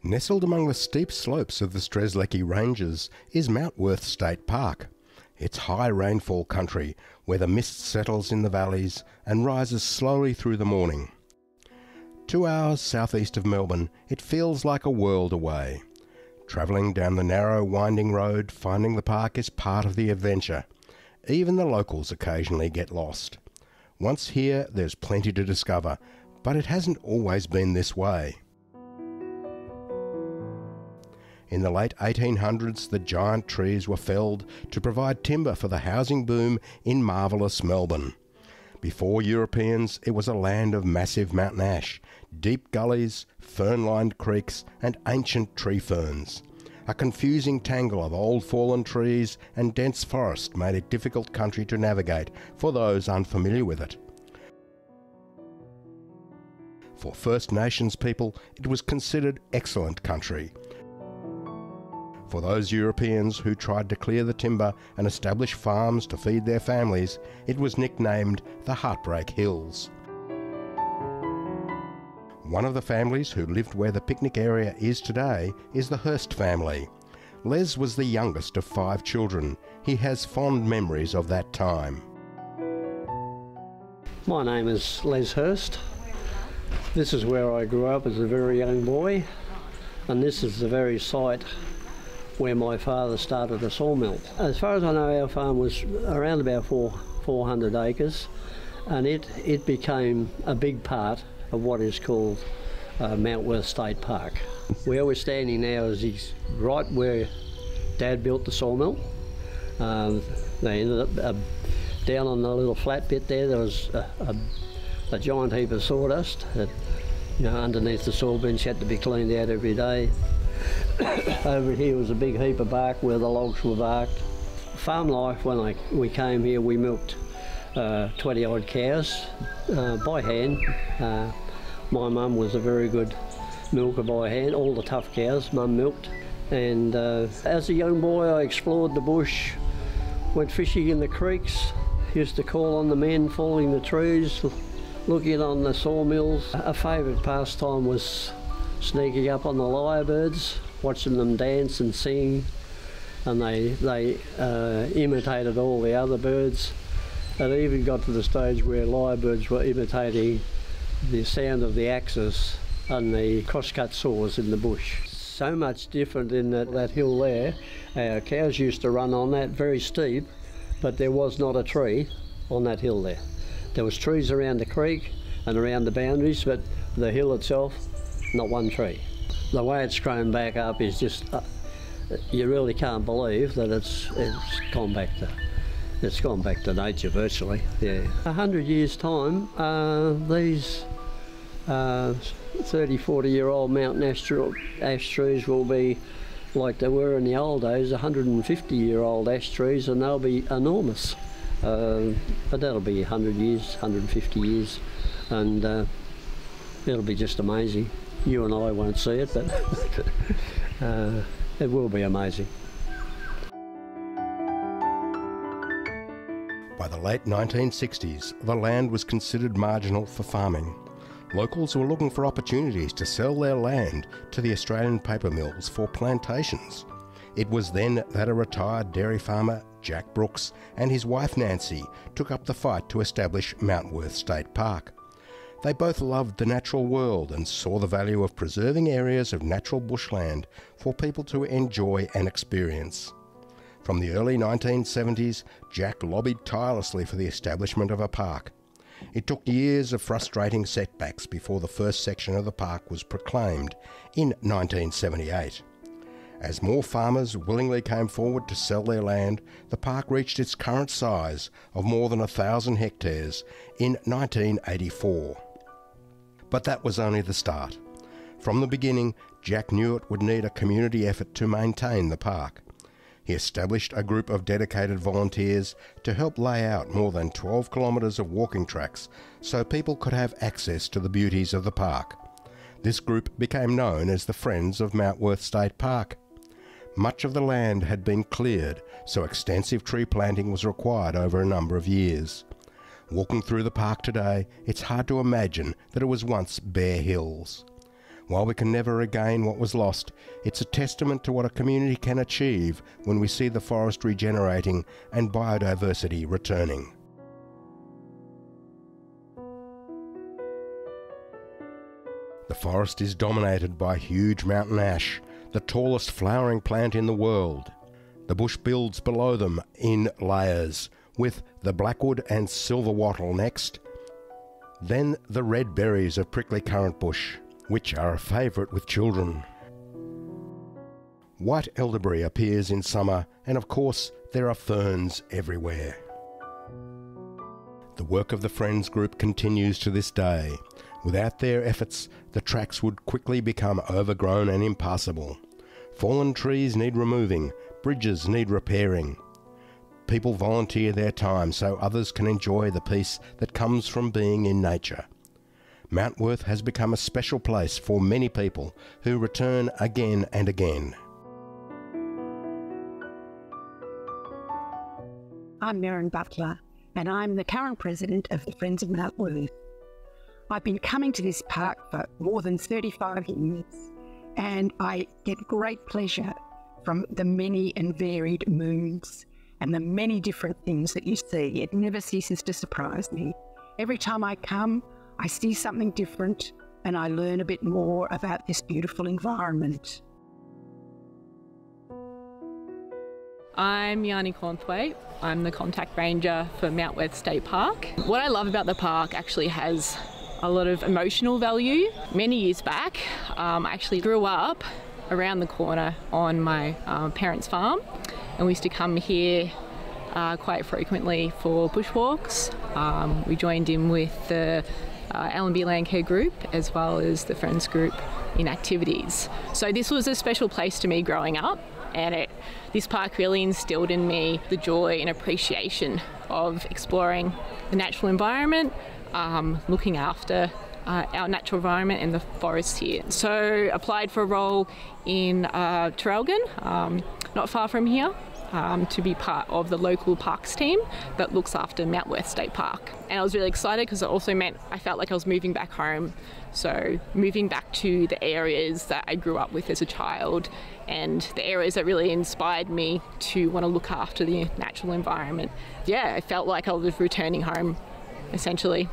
Nestled among the steep slopes of the Strzelecki Ranges is Mount Worth State Park. It's high rainfall country where the mist settles in the valleys and rises slowly through the morning. 2 hours southeast of Melbourne, it feels like a world away. Travelling down the narrow winding road, finding the park is part of the adventure. Even the locals occasionally get lost. Once here, there's plenty to discover, but it hasn't always been this way. In the late 1800s, the giant trees were felled to provide timber for the housing boom in marvellous Melbourne. Before Europeans, it was a land of massive mountain ash, deep gullies, fern-lined creeks and ancient tree ferns. A confusing tangle of old fallen trees and dense forest made it difficult country to navigate for those unfamiliar with it. For First Nations people, it was considered excellent country. For those Europeans who tried to clear the timber and establish farms to feed their families, it was nicknamed the Heartbreak Hills. One of the families who lived where the picnic area is today is the Hurst family. Les was the youngest of 5 children. He has fond memories of that time. My name is Les Hurst. This is where I grew up as a very young boy, and this is the very site where my father started a sawmill. As far as I know, our farm was around about 400 acres, and it became a big part of what is called Mount Worth State Park. Where we're standing now is right where Dad built the sawmill. They ended up down on the little flat bit there. There was a giant heap of sawdust that, underneath the saw bench had to be cleaned out every day. Over here was a big heap of bark where the logs were barked. Farm life, when we came here, we milked 20 odd cows by hand. My mum was a very good milker by hand. All the tough cows Mum milked. And as a young boy, I explored the bush, went fishing in the creeks, used to call on the men falling the trees, looking on the sawmills. A favourite pastime was sneaking up on the lyrebirds, watching them dance and sing, and they imitated all the other birds. It even got to the stage where lyrebirds were imitating the sound of the axes and the crosscut saws in the bush. So much different in that hill there. Our cows used to run on that, very steep, but there was not a tree on that hill there. There was trees around the creek and around the boundaries, but the hill itself, not one tree. The way it's grown back up is just, you really can't believe that it's gone back to nature virtually. Yeah. 100 years time, these 30, 40-year-old mountain ash trees will be like they were in the old days, 150-year-old ash trees, and they'll be enormous. But that'll be 100 years, 150 years, and it'll be just amazing. You and I won't see it, but it will be amazing. By the late 1960s, the land was considered marginal for farming. Locals were looking for opportunities to sell their land to the Australian paper mills for plantations. It was then that a retired dairy farmer, Jack Brooks, and his wife Nancy took up the fight to establish Mount Worth State Park. They both loved the natural world and saw the value of preserving areas of natural bushland for people to enjoy and experience. From the early 1970s, Jack lobbied tirelessly for the establishment of a park. It took years of frustrating setbacks before the first section of the park was proclaimed in 1978. As more farmers willingly came forward to sell their land, the park reached its current size of more than 1,000 hectares in 1984. But that was only the start. From the beginning, Jack knew it would need a community effort to maintain the park. He established a group of dedicated volunteers to help lay out more than 12 kilometres of walking tracks so people could have access to the beauties of the park. This group became known as the Friends of Mount Worth State Park. Much of the land had been cleared, so extensive tree planting was required over a number of years. Walking through the park today, it's hard to imagine that it was once bare hills. While we can never regain what was lost, it's a testament to what a community can achieve when we see the forest regenerating and biodiversity returning. The forest is dominated by huge mountain ash, the tallest flowering plant in the world. The bush builds below them in layers, with the blackwood and silver wattle next, then the red berries of prickly currant bush, which are a favourite with children. White elderberry appears in summer, and of course there are ferns everywhere. The work of the Friends group continues to this day. Without their efforts, the tracks would quickly become overgrown and impassable. Fallen trees need removing, bridges need repairing. People volunteer their time so others can enjoy the peace that comes from being in nature. Mount Worth has become a special place for many people who return again and again. I'm Merrin Butler, and I'm the current president of the Friends of Mount Worth. I've been coming to this park for more than 35 years, and I get great pleasure from the many and varied moons and the many different things that you see. It never ceases to surprise me. Every time I come, I see something different and I learn a bit more about this beautiful environment. I'm Yanni Cornthwaite. I'm the contact ranger for Mount Worth State Park. What I love about the park actually has a lot of emotional value. Many years back, I actually grew up around the corner on my parents' farm, and we used to come here quite frequently for bushwalks. We joined in with the L&B Landcare group as well as the Friends group in activities. So this was a special place to me growing up, and this park really instilled in me the joy and appreciation of exploring the natural environment, looking after our natural environment and the forests here. So applied for a role in Traralgon, not far from here, to be part of the local parks team that looks after Mount Worth State Park. And I was really excited because it also meant I felt like I was moving back home. So moving back to the areas that I grew up with as a child and the areas that really inspired me to want to look after the natural environment. Yeah, I felt like I was returning home, essentially.